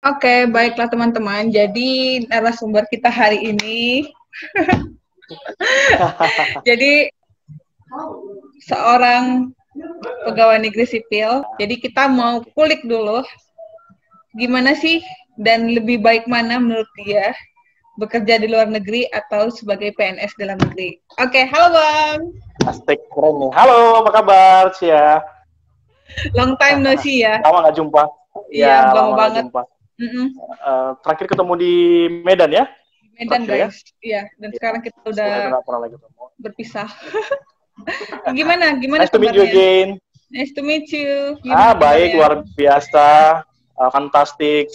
Oke, baiklah teman-teman. Jadi narasumber kita hari ini, jadi seorang pegawai negeri sipil. Jadi kita mau kulik dulu, gimana sih dan lebih baik mana menurut dia bekerja di luar negeri atau sebagai PNS dalam negeri. Oke, halo Bang. Asik, keren nih. Halo, apa kabar, Cia? Long time no see ya. Lama nggak jumpa. Iya, lama nggak banget. Jumpa. Terakhir ketemu di Medan ya? Medan terakhir, guys. Iya, dan sekarang kita udah nggak pernah lagi ketemu. Berpisah. Gimana Nice to meet you again. Nice to meet you. Gimana baik, luar biasa. Fantastik.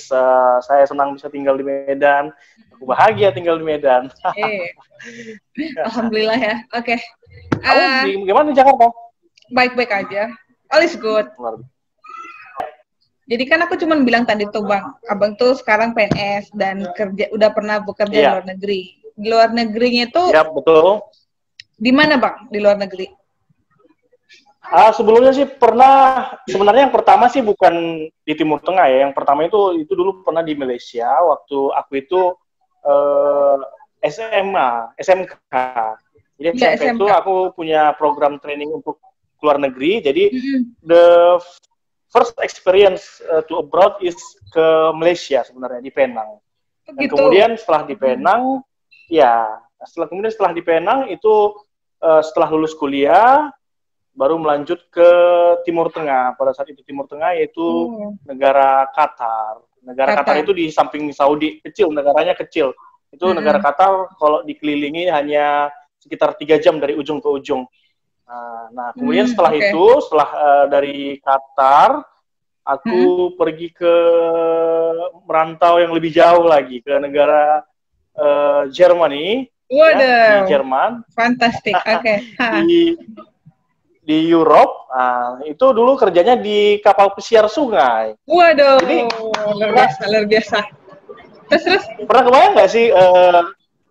Saya senang bisa tinggal di Medan. Aku bahagia tinggal di Medan. Alhamdulillah ya. Oke. Gimana di Jakarta? Baik-baik aja. All is good. Jadi kan aku cuma bilang tadi tuh Bang, Abang tuh sekarang PNS dan udah pernah bekerja di luar negeri. Di luar negerinya itu? Ya, betul. Di mana Bang? Di luar negeri? Sebelumnya sih pernah, sebenarnya yang pertama sih bukan di Timur Tengah ya. Yang pertama itu dulu pernah di Malaysia waktu aku itu SMK. Jadi SMK itu aku punya program training untuk luar negeri. Jadi the first experience to abroad is ke Malaysia sebenarnya, di Penang. Dan kemudian setelah di Penang, setelah di Penang itu setelah lulus kuliah baru melanjut ke Timur Tengah. Pada saat itu Timur Tengah yaitu negara Qatar. Negara Qatar itu di samping Saudi, kecil, negaranya kecil. Itu negara Qatar kalau dikelilingi hanya sekitar 3 jam dari ujung ke ujung. Nah, kemudian setelah itu, setelah dari Qatar, aku pergi ke merantau yang lebih jauh lagi, ke negara Germany. Waduh, di Jerman. Fantastik, oke. Di Europe, itu dulu kerjanya di kapal pesiar sungai. Waduh, jadi, luar biasa. Terus? Pernah kebayang nggak sih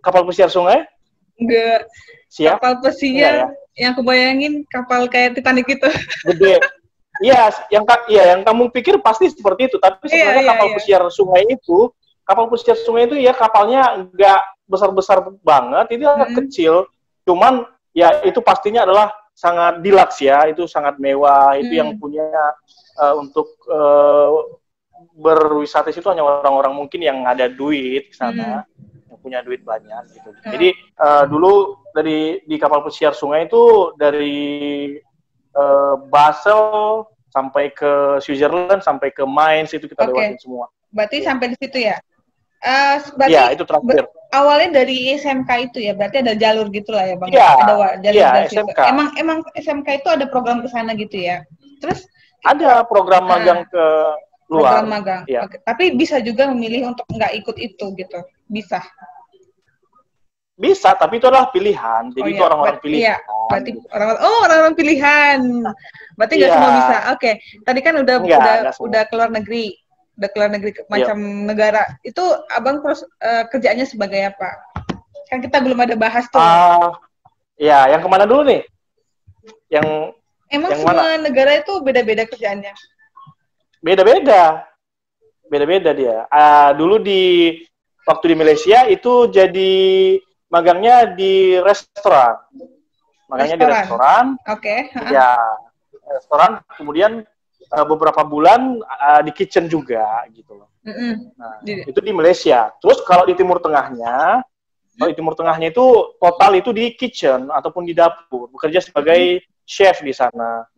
kapal pesiar sungai? Enggak. Kapal pesiar yang kebayangin kapal kayak Titanic gitu. Gede. Iya, yang kamu pikir pasti seperti itu. Tapi sebenarnya kapal pesiar sungai itu ya kapalnya nggak besar-besar banget, itu kecil. Cuman ya itu pastinya adalah sangat deluxe ya, itu sangat mewah. Itu yang punya untuk berwisata itu hanya orang-orang mungkin yang ada duit di sana. Punya duit banyak gitu. Jadi dulu di kapal pesiar sungai itu dari Basel sampai ke Switzerland sampai ke Mainz itu kita lewatin semua. Berarti sampai di situ ya? Iya, itu terakhir. Awalnya dari SMK itu ya, berarti ada jalur gitulah ya Bang? Iya, ada jalur dari SMK. Emang SMK itu ada program ke sana gitu ya? Terus? Ada program magang ke luar. Program magang. Ya. Tapi bisa juga memilih untuk nggak ikut itu gitu? Bisa? Bisa, tapi itu adalah pilihan. Jadi itu orang-orang pilihan. Iya, berarti orang-orang pilihan. Berarti nggak semua bisa. Oke. Tadi kan udah keluar negeri. Udah keluar negeri macam negara. Itu Abang terus kerjaannya sebagai apa? Kan kita belum ada bahas tuh. Yang kemana dulu nih? Emang semua negara itu beda-beda kerjaannya? Beda-beda dia. Dulu waktu di Malaysia itu jadi magangnya di restoran. Magangnya di restoran. Oke. Ya, restoran. Kemudian beberapa bulan di kitchen juga gitu loh. Nah, itu di Malaysia. Terus kalau di Timur Tengahnya, itu total itu di kitchen ataupun di dapur, bekerja sebagai chef di sana.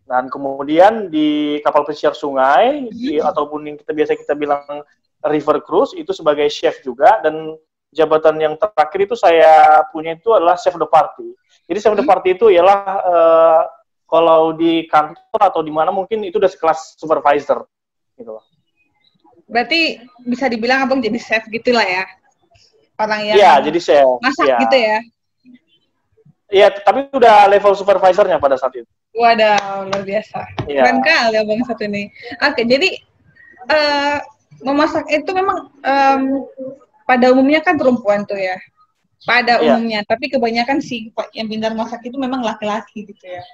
Dan kemudian di kapal pesiar sungai ataupun yang biasa kita bilang river cruise itu sebagai chef juga, dan jabatan yang terakhir itu saya punya itu adalah chef de party. Jadi chef de party itu ialah kalau di kantor atau di mana mungkin itu udah sekelas supervisor gitu loh. Berarti bisa dibilang Abang jadi chef gitulah ya. Orang yang jadi chef. Masak gitu ya. Iya, tapi udah level supervisornya pada saat itu. Waduh, luar biasa. Keren kali Abang satu ini. Oke, jadi memasak itu memang pada umumnya kan perempuan tuh ya. Pada umumnya, tapi kebanyakan sih yang pintar masak itu memang laki-laki gitu ya.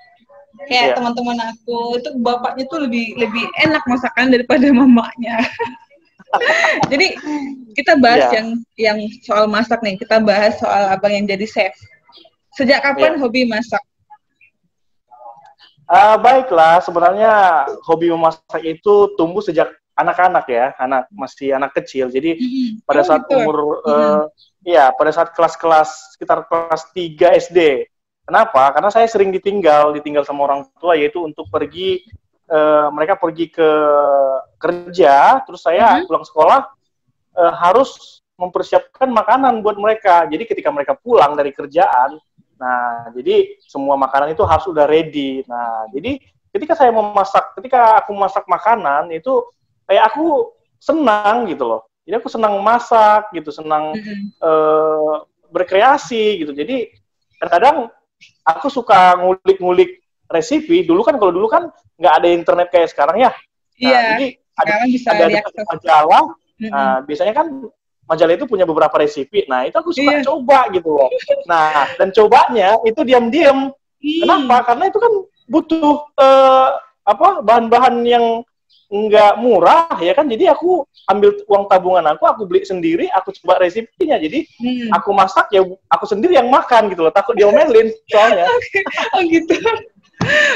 Kayak teman-teman aku itu bapaknya tuh lebih enak masakan daripada mamanya. Jadi kita bahas yang soal masak nih. Kita bahas soal abang yang jadi chef. Sejak kapan hobi masak? Baiklah, sebenarnya hobi memasak itu tumbuh sejak anak-anak ya, masih anak kecil. Jadi pada saat umur, pada saat kelas-kelas sekitar kelas 3 SD. Kenapa? Karena saya sering ditinggal sama orang tua, yaitu untuk pergi, mereka pergi ke kerja, terus saya pulang sekolah harus mempersiapkan makanan buat mereka. Jadi ketika mereka pulang dari kerjaan, nah, jadi semua makanan itu harus udah ready. Nah, jadi ketika aku masak makanan itu kayak aku senang gitu loh. Jadi aku senang masak gitu, senang berkreasi gitu. Jadi kadang-kadang aku suka ngulik-ngulik resipi. Kalau dulu kan nggak ada internet kayak sekarang ya. Nah, jadi ada majalah. Nah, biasanya kan majalah itu punya beberapa resipi. Nah, itu aku suka coba gitu loh. Nah, dan cobanya itu diam-diam. Kenapa? Karena itu kan butuh bahan-bahan yang nggak murah ya kan. Jadi aku ambil uang tabungan aku beli sendiri, aku coba resipinya. Jadi aku masak ya aku sendiri yang makan gitu loh. Takut diomelin soalnya. Oh gitu.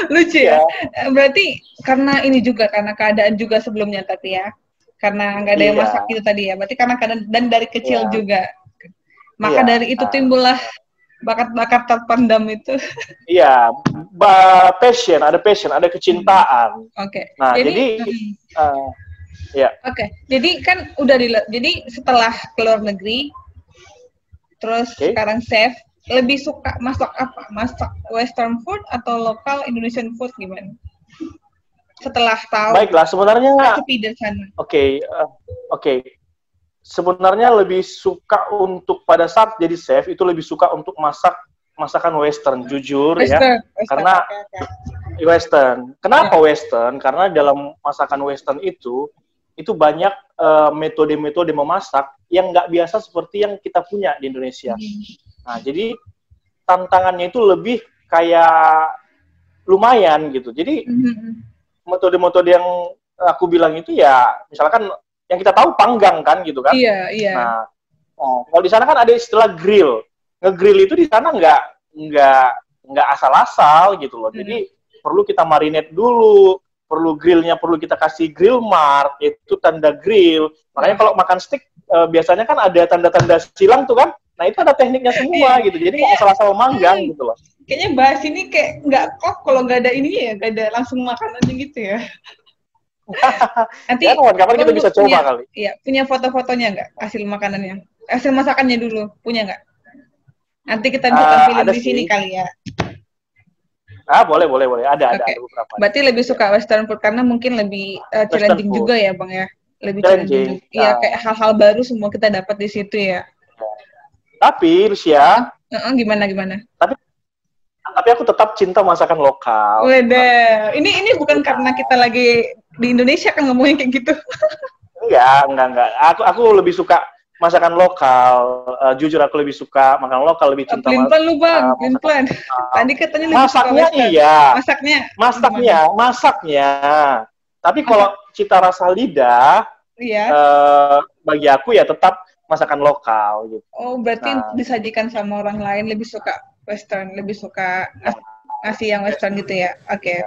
Lucu ya. Berarti karena ini juga, karena keadaan juga sebelumnya tapi ya. Karena nggak ada yang masak gitu tadi ya. Berarti karena dan dari kecil juga. Maka dari itu timbullah bakat-bakat terpendam itu. Iya, passion, ada kecintaan. Oke. Nah, jadi Oke. Jadi kan jadi setelah keluar negeri, terus sekarang chef, lebih suka masak apa? Masak Western food atau lokal Indonesian food gimana? Setelah tahu. Baiklah, sebenarnya Oke. Sebenarnya lebih suka untuk pada saat jadi chef itu lebih suka untuk masakan Western, jujur ya. Karena Western. Kenapa Western? Karena dalam masakan Western itu banyak metode-metode memasak yang nggak biasa seperti yang kita punya di Indonesia. Nah, jadi tantangannya itu lebih kayak lumayan gitu. Jadi metode-metode yang aku bilang itu ya, misalkan yang kita tahu panggang kan gitu kan. Iya. Nah, kalau di sana kan ada istilah grill. Nge-grill itu di sana nggak asal-asal gitu loh. Jadi perlu kita marinate dulu, grillnya perlu kita kasih grill mark, itu tanda grill. Makanya kalau makan steak biasanya kan ada tanda-tanda silang tuh kan. Nah, itu ada tekniknya semua gitu. Jadi asal-asal manggang gitu loh. Kayaknya bahas ini kayak nggak kok kalau nggak ada ini ya, nggak ada langsung makanannya gitu ya. Nanti kapan kita bisa coba kali. Iya, punya foto-fotonya nggak hasil makanannya? Hasil masakannya dulu, punya nggak? Nanti kita bisa tampilin di sini kali ya. Boleh. Ada beberapa. Berarti lebih suka Western food karena mungkin lebih challenging juga ya, Bang ya. Lebih challenging. Iya, kayak hal-hal baru semua kita dapat di situ ya. Tapi Lucia, gimana? Tapi aku tetap cinta masakan lokal. Wede, ini bukan karena kita lagi di Indonesia kan ngomongin kayak gitu. Enggak. Aku lebih suka masakan lokal. Jujur aku lebih suka makan lokal, lebih cinta. Pelin-pelan lu Bang, pelin-pelan. Tadi katanya lebih masaknya suka iya. Masaknya. Tapi kalau cita rasa lidah, bagi aku ya tetap masakan lokal gitu. Oh, berarti disajikan sama orang lain lebih suka Western, lebih suka nasi yang Western gitu ya. Oke.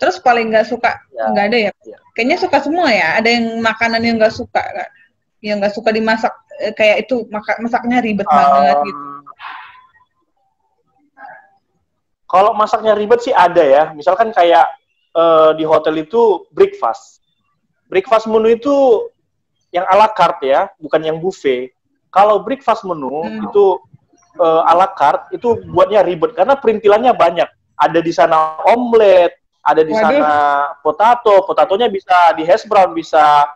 Terus paling nggak suka nggak ada ya? Kayaknya suka semua ya. Ada yang makanan yang nggak suka, yang nggak suka dimasak kayak itu masaknya ribet banget gitu. Kalau masaknya ribet sih ada ya. Misalkan kayak di hotel itu breakfast menu itu yang ala carte ya, bukan yang buffet. Kalau breakfast menu itu ala carte itu buatnya ribet karena perintilannya banyak. Ada di sana omelet, ada di sana potatonya bisa di hash brown, bisa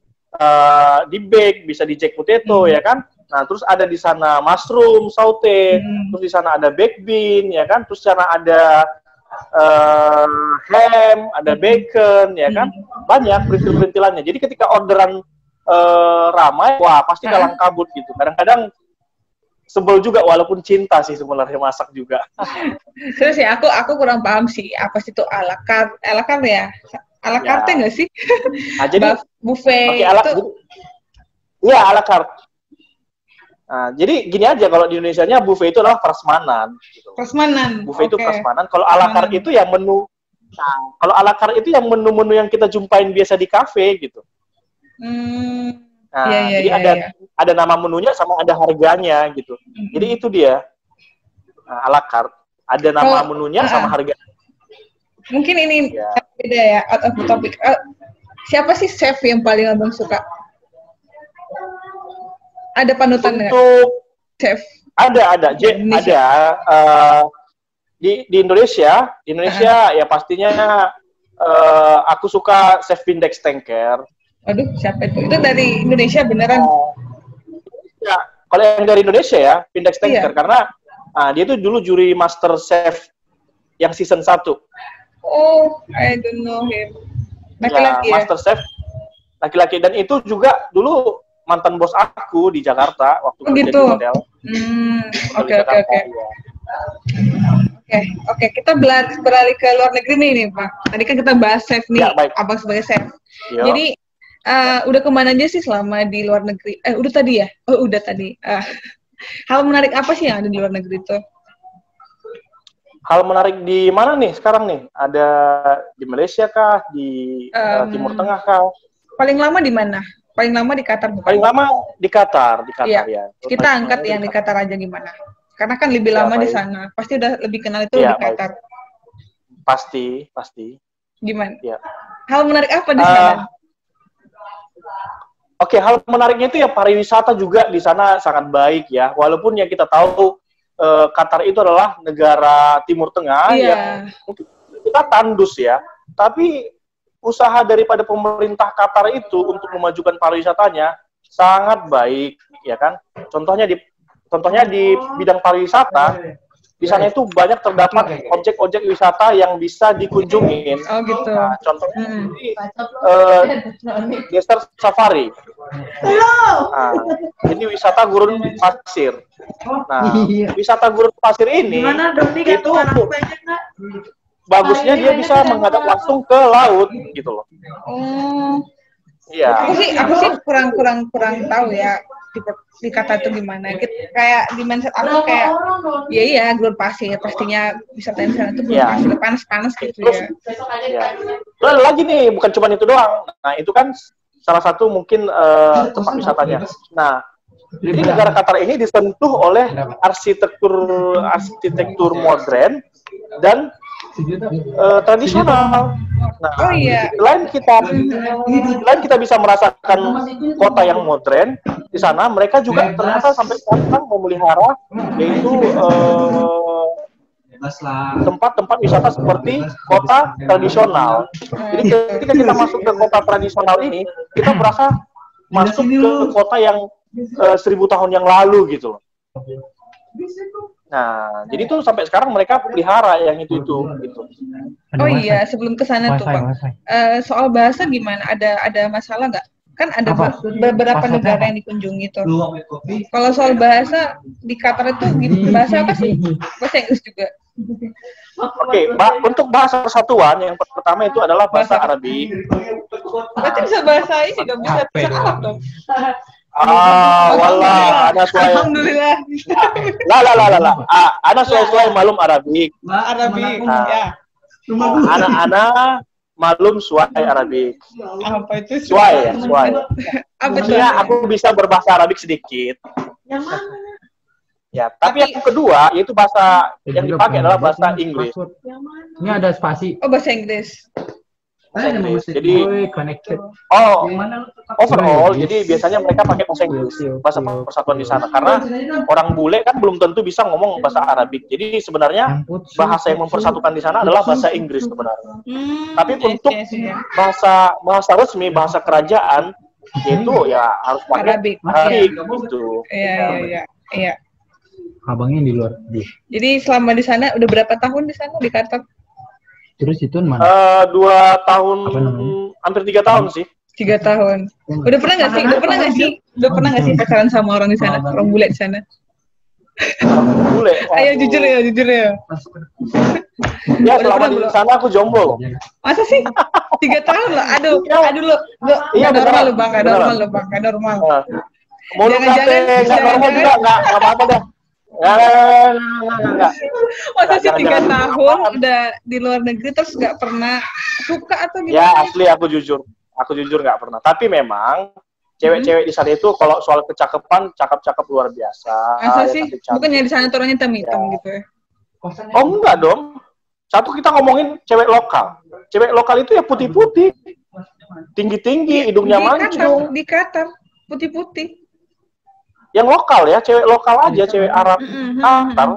di bake, bisa di jack potato ya kan. Nah, terus ada di sana mushroom saute, terus di sana ada baked bean ya kan, terus di sana ada ham, ada bacon ya kan. Banyak perintil-perintilannya. Jadi ketika orderan ramai, wah pasti kalang kabut gitu. Kadang-kadang sebel juga walaupun cinta sih sebenarnya masak juga. Terus ya aku kurang paham sih apa sih itu ala carte ya. ala carte nggak sih? Nah, jadi buffet itu. Iya, ala carte. Nah, jadi gini aja, kalau di Indonesianya buffet itu adalah prasmanan. Gitu. Prasmanan. Buffet itu prasmanan. Kalau ala carte itu ya menu. Nah, kalau ala carte itu yang menu-menu yang kita jumpain biasa di kafe gitu. Nah, jadi ada nama menunya sama ada harganya gitu. Jadi itu dia. Nah, ala carte. Ada nama menunya sama harganya. Mungkin ini beda ya, out of the topic. Siapa sih chef yang paling abang suka? Ada panutan nggak? Untuk chef? Ada. Di Indonesia ya pastinya aku suka Chef Vindex Tengker. Aduh, siapa itu? Itu dari Indonesia beneran? Ya, kalau yang dari Indonesia ya, Vindex Tengker, karena dia itu dulu juri Master Chef yang season 1. Oh, I don't know him. Laki-laki ya? Master Chef laki-laki, dan itu juga dulu mantan bos aku di Jakarta waktu kerja di hotel. Oke, kita beralih ke luar negeri nih Pak. Tadi kan kita bahas chef nih, abang sebagai chef. Jadi udah kemana aja sih selama di luar negeri? Udah tadi ya? Oh, udah tadi. Hal menarik apa sih yang ada di luar negeri itu? Hal menarik di mana nih sekarang nih? Ada di Malaysia kah? Di Timur Tengah kah? Paling lama di mana? Paling lama di Qatar bukan? Paling lama di Qatar ya. Kita angkat yang di Qatar aja gimana? Karena kan lebih lama di sana. Pasti udah lebih kenal itu di Qatar. Pasti. Gimana? Ya. Hal menarik apa di sana? Oke, hal menariknya itu ya pariwisata juga di sana sangat baik ya. Walaupun ya kita tahu Qatar itu adalah negara Timur Tengah yang mungkin kita tandus ya. Tapi usaha daripada pemerintah Qatar itu untuk memajukan pariwisatanya sangat baik, ya kan? Contohnya di bidang pariwisata, di sana itu banyak terdapat objek-objek wisata yang bisa dikunjungin. Oh gitu. Nah, contohnya desert safari. Nah, ini wisata gurun pasir. Nah, wisata gurun pasir ini itu bagusnya dia bisa menghadap langsung ke laut gitu loh. Iya. Aku sih kurang tahu ya di kata itu gimana. Kayak di mindset aku kayak iya gurun pasir, pastinya wisata di sana itu gurun pasir panas gitu ya. Terus lagi nih, bukan cuma itu doang. Nah, itu kan salah satu mungkin tempat wisatanya. Nah, jadi negara Qatar ini disentuh oleh arsitektur modern dan tradisional. Nah, selain kita bisa merasakan kota yang modern, di sana mereka juga ternyata sampai sekarang memelihara yaitu tempat-tempat wisata seperti kota tradisional. Jadi ketika kita masuk ke kota tradisional ini, kita berasa masuk ke kota yang 1000 tahun yang lalu gitu loh. Nah, jadi tuh sampai sekarang mereka pelihara yang itu gitu. Oh iya, sebelum ke sana tuh Pak. Soal bahasa gimana? Ada masalah nggak? Kan ada beberapa negara yang dikunjungi tuh. Kalau soal bahasa di Qatar itu bahasa apa sih? Bahasa Inggris juga. Oke, untuk bahasa persatuan yang pertama itu adalah bahasa Arabi. Berarti bisa bahasa ini dong, bisa Arab dong. Wallah, ana suai. Alhamdulillah. La. Ana suai malum Arabik. Arabik, ya. Anak-anak malum suai Arabik. Apa itu? Suai. Maksudnya aku bisa berbahasa Arabik sedikit. Yang mana? Ya, tapi yang kedua yaitu bahasa yang dipakai adalah bahasa Inggris. Ini ada spasi. Oh, bahasa Inggris. Jadi overall jadi biasanya mereka pakai bahasa Inggris, bahasa persatuan di sana, karena orang bule kan belum tentu bisa ngomong bahasa Arabik. Jadi sebenarnya bahasa yang mempersatukan di sana adalah bahasa Inggris sebenarnya. Tapi untuk bahasa resmi, bahasa kerajaan itu ya harus pakai Arabik gitu. Iya. Abangnya di luar. Jadi selama di sana udah berapa tahun di sana di Qatar? Terus itu mana? 2 tahun, hampir 3 tahun sih. 3 tahun. Udah pernah nggak sih pacaran sama orang di sana, orang bule di sana? Bule. Ayo jujur ya. Ya selama di sana aku jomblo. Masa sih? 3 tahun loh. Aduh lo. Iya normal lo bang, nggak normal. Jangan-jangan nggak normal juga nggak apa-apa dah. Nggak. Masa sih 3 tahun udah di luar negeri terus nggak pernah suka atau gimana? Ya asli aku jujur nggak pernah. Tapi memang cewek-cewek di sana itu kalau soal kecakapan, cakep-cakep luar biasa. Masa sih? Bukannya di sana turunnya hitam-hitam gitu ya? Oh enggak dong. Satu kita ngomongin cewek lokal. Cewek lokal itu ya putih-putih, tinggi-tinggi, hidungnya mancung. Di Qatar, putih-putih. Yang lokal ya, cewek lokal aja, cewek Arab Qatar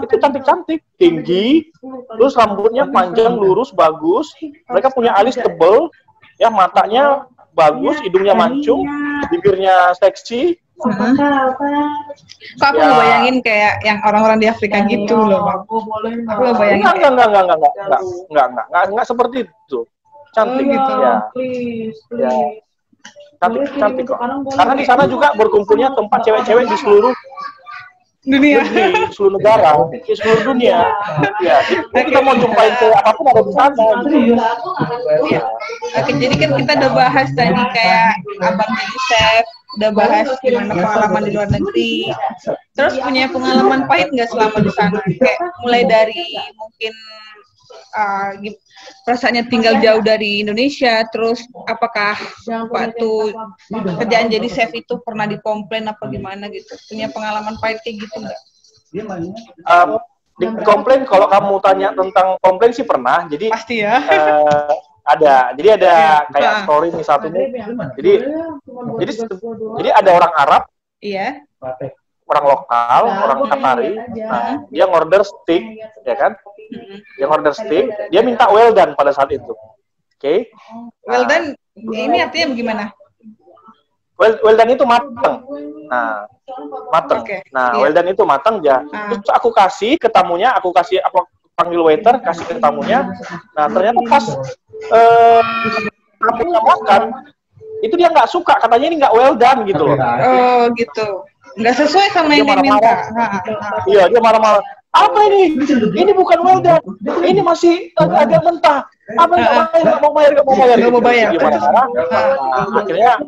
itu cantik-cantik, tinggi, terus rambutnya panjang, lurus, bagus. Mereka punya alis tebel, ya matanya bagus, hidungnya mancung, bibirnya seksi. Kok aku bayangin kayak yang orang-orang di Afrika gitu loh, Bang. Aku lo bayangin. Enggak seperti itu. Cantik gitu ya. Ya. Cantik kok. Karena di sana juga berkumpulnya tempat cewek-cewek di seluruh dunia, di seluruh negara, di seluruh dunia. Ya, jadi kita mau jumpain ke apapun ada di sana. Iya. Oke, jadi kan kita udah bahas tadi kayak abang jadi chef, udah bahas gimana pengalaman di luar negeri. Terus punya pengalaman pahit nggak selama di sana? Kayak mulai dari mungkin perasaannya tinggal jauh dari Indonesia, terus apakah waktu kerjaan jadi chef itu pernah dikomplain apa gimana gitu? Punya pengalaman pahit kayak gitu nggak? Dikomplain, kalau kamu tanya tentang komplain sih pernah. Jadi pasti ya. Ada. Jadi ada kayak story nih satu nih. Jadi ada orang Arab. Iya. Orang lokal, orang Qatari. Nah, dia ngorder steak, ya kan? Dia ngorder steak, dia minta well done pada saat itu. Oke. Well done ini artinya gimana? Well done itu matang. Nah, matang. Okay. Nah, well done itu matang ya. Terus aku kasih ke tamunya, aku panggil waiter, kasih ke tamunya. Nah, ternyata pas tamunya makan, itu dia nggak suka, katanya ini nggak well done gitu loh. Oh, gitu. Nggak sesuai sama yang dia minta. Iya, dia marah-marah. Apa ini? Ini bukan well done. Ini masih agak mentah. Apa nggak mau bayar? Gimana? Akhirnya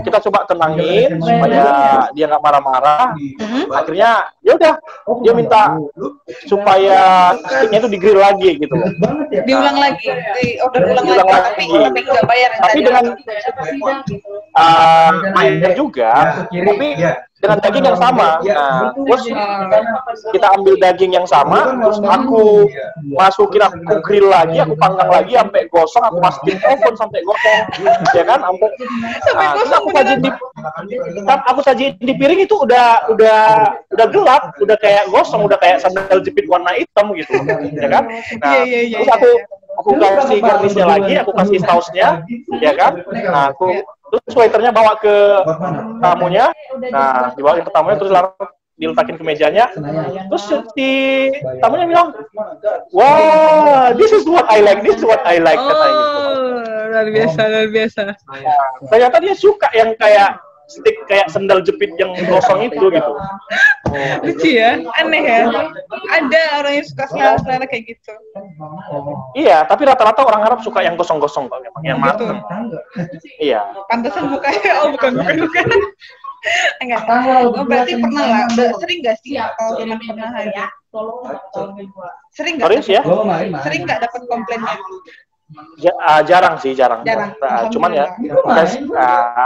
kita coba tenangin supaya dia nggak marah-marah. Akhirnya ya udah, dia minta supaya steaknya itu di-grill lagi gitu. Diulang lagi, order ulang lagi. Tapi nggak bayar. Tapi dengan bayar juga, tapi dengan daging yang sama. Nah, terus kita ambil daging yang sama, terus aku masukin, aku grill lagi, aku panggang lagi sampai gosong, aku masukin oven sampai gosong, ya kan? Terus aku sajiin di piring itu udah gelap, udah kayak gosong, udah kayak sandal jepit warna hitam gitu, ya kan? Nah, terus aku kasih garnisnya lagi, aku kasih sausnya, ya kan? Nah, terus waiternya bawa ke tamunya, nah dibawain ke tamunya, terus diletakin ke mejanya, terus si tamunya bilang, wah, this is what I like, katanya gitu. Luar biasa. Nah, ternyata dia suka yang kayak stick kayak sendal jepit yang gosong itu gitu. Lucu ya, aneh ya. Ada orang yang suka selera kayak gitu. Iya, tapi rata-rata orang Arab suka yang gosong-gosong kok, memang yang matang. Iya. Pantesan bukan. Enggak. Oh, berarti pernah lah. Sering nggak sih? Atau cuma pernah aja? Sering nggak? Sering nggak dapat komplainnya? Jarang. Cuman ya,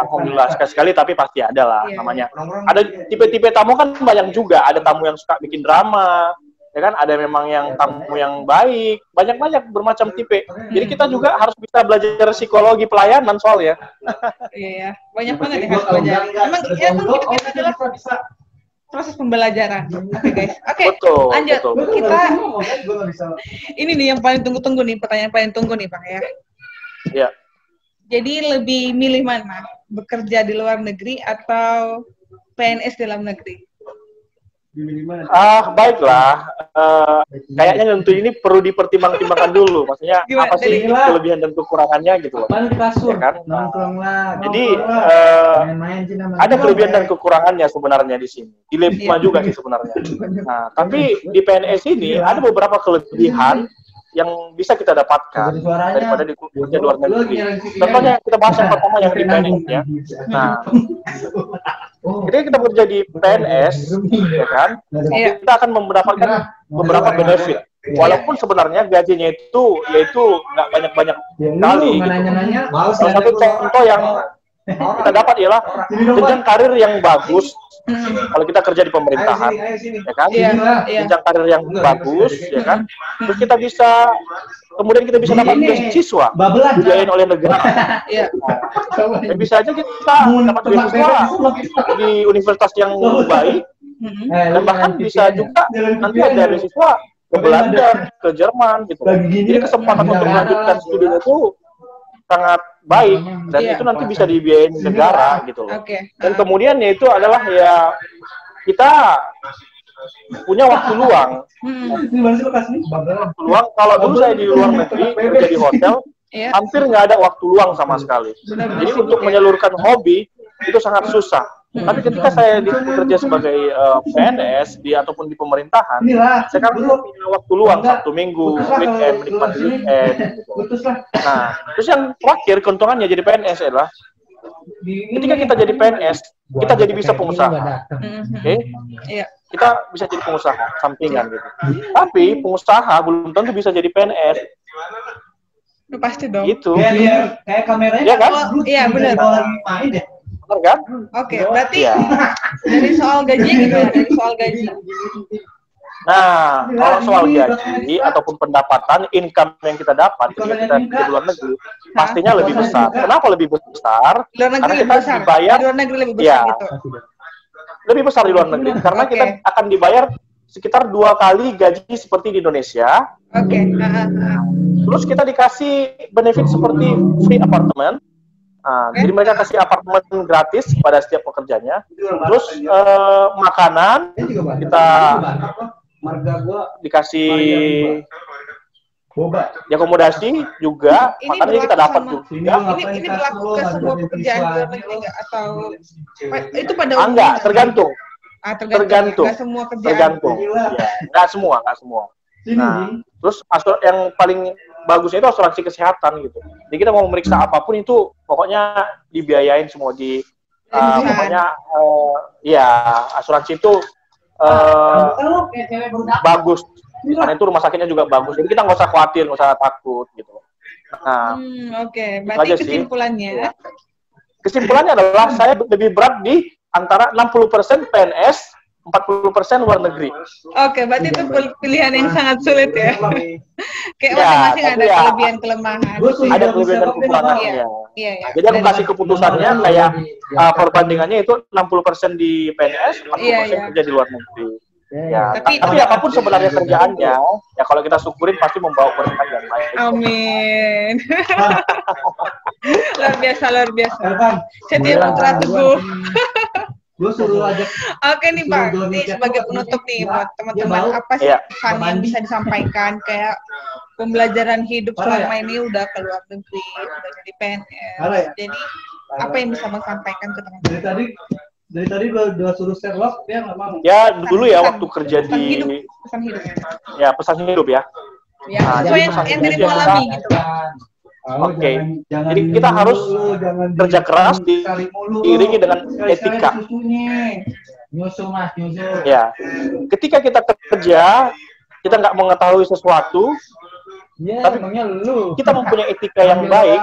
alhamdulillah sekali tapi pasti ada lah namanya. Ada tipe-tipe tamu kan banyak juga. Ada tamu yang suka bikin drama, ya kan? Ada memang yang tamu yang baik. Banyak bermacam tipe. Jadi kita juga harus bisa belajar psikologi pelayanan soalnya. Iya, banyak banget yang harus belajar. Emang kita adalah proses pembelajaran. Oke, guys. Oke, lanjut. Kita ini nih yang paling tunggu-tunggu nih, pertanyaan paling tunggu nih, Bang ya. Iya. Jadi lebih milih mana? Bekerja di luar negeri atau PNS dalam negeri? Baiklah. Kayaknya tentu ini perlu dipertimbangkan dulu. Maksudnya apa sih kelebihan dan kekurangannya gitu loh. Ya kan? Jadi ada kelebihan dan kekurangannya sebenarnya di sini. Dilema juga sih sebenarnya. Nah, tapi di PNS ini ada beberapa kelebihan yang bisa kita dapatkan daripada di kerja luar negeri. Contohnya kita bahas yang pertama yang di PNS ya. Nah, ketika kita bekerja di PNS, ya kan, kita akan mendapatkan beberapa benefit. Walaupun sebenarnya gajinya itu yaitu nggak banyak-banyak kali. Salah satu contoh yang kita dapat ialah jenjang karir yang bagus. Kalau kita kerja di pemerintahan, ya kan, jenjang karir yang bagus, ya kan, terus kita bisa, kemudian kita bisa dapat beasiswa dibiayain oleh negara. Bisa aja kita dapat beasiswa di universitas yang baik, dan bahkan bisa juga nanti ada beasiswa ke Belanda, ke Jerman, gitu. Jadi kesempatan untuk melanjutkan studinya itu sangat baik, dan itu nanti bisa dibiayain negara gitu loh. Dan kemudian yaitu adalah ya kita punya waktu luang. Waktu luang, kalau dulu saya di luar negeri kerja di hotel, hampir nggak ada waktu luang sama sekali. Jadi untuk menyalurkan hobi itu sangat susah. Tapi ketika saya bekerja sebagai PNS ataupun di pemerintahan, saya kan punya waktu luang Sabtu Minggu, weekend, menikmati weekend. Gitu. Nah, terus yang terakhir keuntungannya jadi PNS adalah ketika kita jadi PNS, kita jadi bisa pengusaha. Oke? Kita bisa jadi pengusaha sampingan gitu. Tapi pengusaha belum tentu bisa jadi PNS. Pasti dong. Gitu. Kayak kameranya. Iya kan? Iya, benar. Benar kan? Oke, berarti dari soal gaji gitu ya, dari soal gaji. Nah, kalau soal gaji ataupun pendapatan, income yang kita dapat ketika kita di luar negeri, pastinya lebih besar. Kenapa lebih besar? Luar negeri karena kita besar. dibayar, Di luar negeri lebih besar gitu. Lebih besar di luar negeri, karena kita akan dibayar sekitar 2 kali gaji seperti di Indonesia. Terus kita dikasih benefit seperti free apartemen. Jadi mereka kasih apartemen gratis pada setiap pekerjanya. Terus makanan kita dikasih di akomodasi juga, makanannya kita dapat juga. Ini berlaku ke semua pekerjaan di luar negeri nggak? Atau itu pada umumnya? Enggak, tergantung. Tergantung. Nggak semua kerjaan. Tergantung. Ya, nggak semua. Nah, terus yang paling bagusnya itu asuransi kesehatan gitu. Jadi kita mau memeriksa apapun itu pokoknya dibiayain semua pokoknya asuransi itu bagus. Karena itu rumah sakitnya juga bagus. Jadi kita nggak usah khawatir, nggak usah takut gitu. Nah, berarti kesimpulannya? Kesimpulannya adalah saya lebih berat di antara 60% PNS, 40% luar negeri. Oke, berarti itu pilihan yang sangat sulit ya. Kayak masing-masing ada kelebihan-kelemahan. Ada kelebihan dan kekurangannya. Iya. Jadi aku kasih keputusannya kayak perbandingannya itu 60% di PNS, 40% kerja di luar negeri. Ya, tapi apapun sebenarnya kerjaannya, ya kalau kita syukurin pasti membawa berkah yang baik. Amin. Luar biasa. Setia Putra Teguh. Gue suruh aja. Oke nih Pak, ini sebagai penutup nih buat teman-teman, apa sih pesan yang bisa disampaikan kayak pembelajaran hidup selama ini udah ke luar negeri, udah jadi PNS, jadi apa yang bisa Bang sampaikan ke teman-teman? Dari tadi gue udah suruh share log, dia nggak mau. Ya dulu ya waktu kerja pesan hidup. Ya pesan hidup ya. Ya, sesuai yang dirimu alami gitu. Oke, jadi kita harus kerja keras diiringi dengan etika. Ya, ketika kita kerja, kita nggak mengetahui sesuatu, tapi kita mempunyai etika yang baik.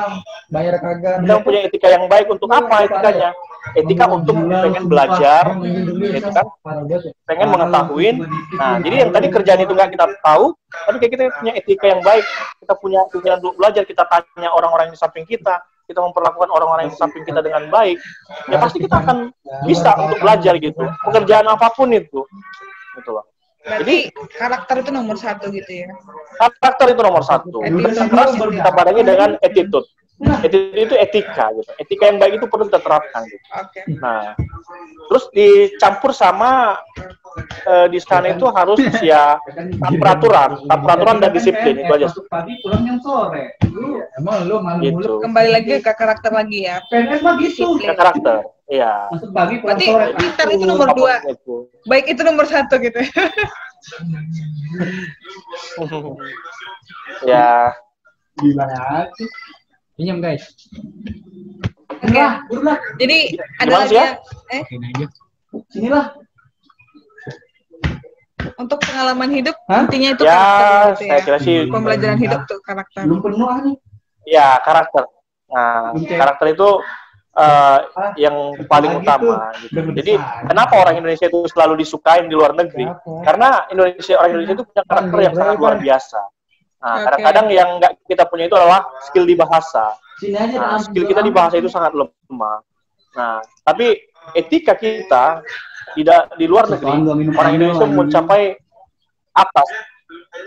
Kita mempunyai etika yang baik untuk apa etikanya? Etika untuk pengen belajar, gitu kan? Pengen mengetahui. Nah, jadi yang tadi kerjaan itu nggak kita tahu, tapi kayak kita punya etika yang baik, kita punya keinginan untuk belajar, kita tanya orang-orang yang di samping kita memperlakukan orang-orang yang di samping kita dengan baik, ya pasti kita akan bisa untuk belajar gitu. Pekerjaan apapun itu, gitu loh. Jadi karakter itu nomor 1 gitu ya? Karakter itu nomor 1. Terus kita barengi dengan attitude. Itu etika gitu. Etika yang baik itu perlu kita terapkan gitu. Nah, terus dicampur sama di sana itu harus ya peraturan dan disiplin itu aja. Pagi pulang yang sore. Emang lu malu gitu. Kembali lagi ke karakter lagi ya. PNS mah gitu. Ke karakter, iya. Masuk pagi pulang Berarti sore. pintar itu nomor 2. Baik itu nomor 1 gitu. Ya. Gimana sih? Pinjam guys. Oke. Jadi ada Gimana lagi sih ya? yang Oke, aja. Sinilah. untuk pengalaman hidup Hah? intinya itu Ya, karakter gitu saya kira sih pembelajaran hidup tuh karakter. Belum penuh nih. ya karakter. Nah, Oke. karakter itu yang paling utama gitu. Jadi kenapa orang Indonesia itu selalu disukain di luar negeri? Karena orang Indonesia itu punya karakter yang sangat luar biasa. Nah, kadang-kadang yang nggak kita punya itu adalah skill di bahasa. Nah, skill kita di bahasa itu sangat lemah. Nah, tapi etika kita tidak di luar negeri, orang Indonesia mencapai atas.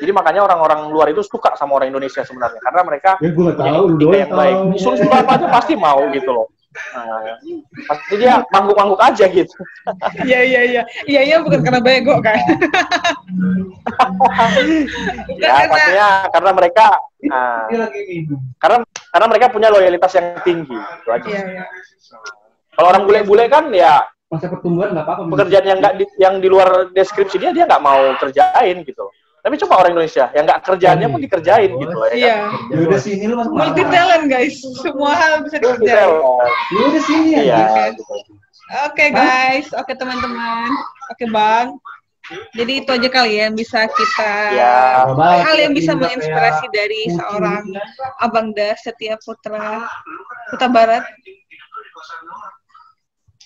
Jadi makanya orang-orang luar itu suka sama orang Indonesia sebenarnya, karena mereka punya etika yang baik. Disuruh apa aja pasti mau gitu loh. Nah, pasti dia mangguk-mangguk aja gitu. Iya bukan karena bego kan. Ya pastinya karena mereka karena mereka punya loyalitas yang tinggi itu aja. Iya. Kalau orang bule-bule kan ya Masa pertumbuhan nggak apa-apa. pekerjaan yang di luar deskripsi dia nggak mau kerjain gitu. Tapi coba orang Indonesia yang nggak kerjaannya pun dikerjain gitu loh. Iya. Ya udah sini lu masuk. Multi talent guys, semua hal bisa dikerjain. Ya udah sini ya. Iya. Oke guys, oke teman-teman, oke Bang. Jadi itu aja kali ya yang bisa kita hal yang bisa menginspirasi dari seorang Abang Das Setia Putra Barat.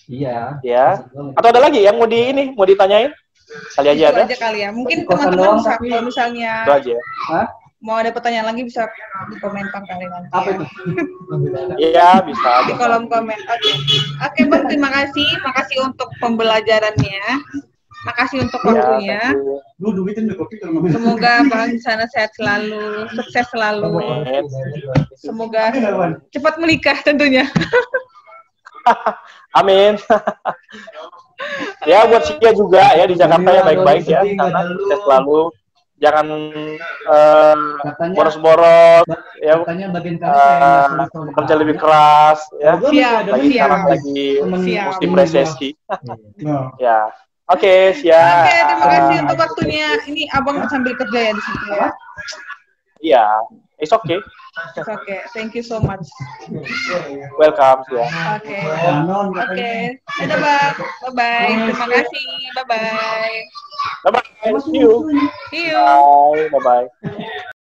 Iya. Ya. Atau ada lagi yang mau ditanyain? Kali aja ada. Itu aja kali ya. Mungkin teman-teman bisa kalau misalnya itu aja. Mau ada pertanyaan lagi bisa di komentar kali nanti. Apa itu? Iya, bisa. Di kolom komen. Oke Bang, terima kasih. Makasih untuk pembelajarannya. Makasih untuk waktunya. Lu duitin kopi kalau Semoga Bang di sana sehat selalu, sukses selalu. Semoga cepat menikah tentunya. Amin. Ya buat Sia juga ya di Jakarta ya baik-baik ya, sana sukses selalu. Jangan boros-boros ya. Kerja lebih keras ya. Lagi musim resesi. Ya. Oke, siap. Oke, terima kasih untuk waktunya. Ini Abang sambil kerja ya di situ ya. Iya, it's okay. It's okay. Thank you so much. Welcome, ya. Oke. Dadah, Bang. Bye-bye. Terima kasih. Bye-bye. Bye-bye. See you. See you. Bye. Bye-bye.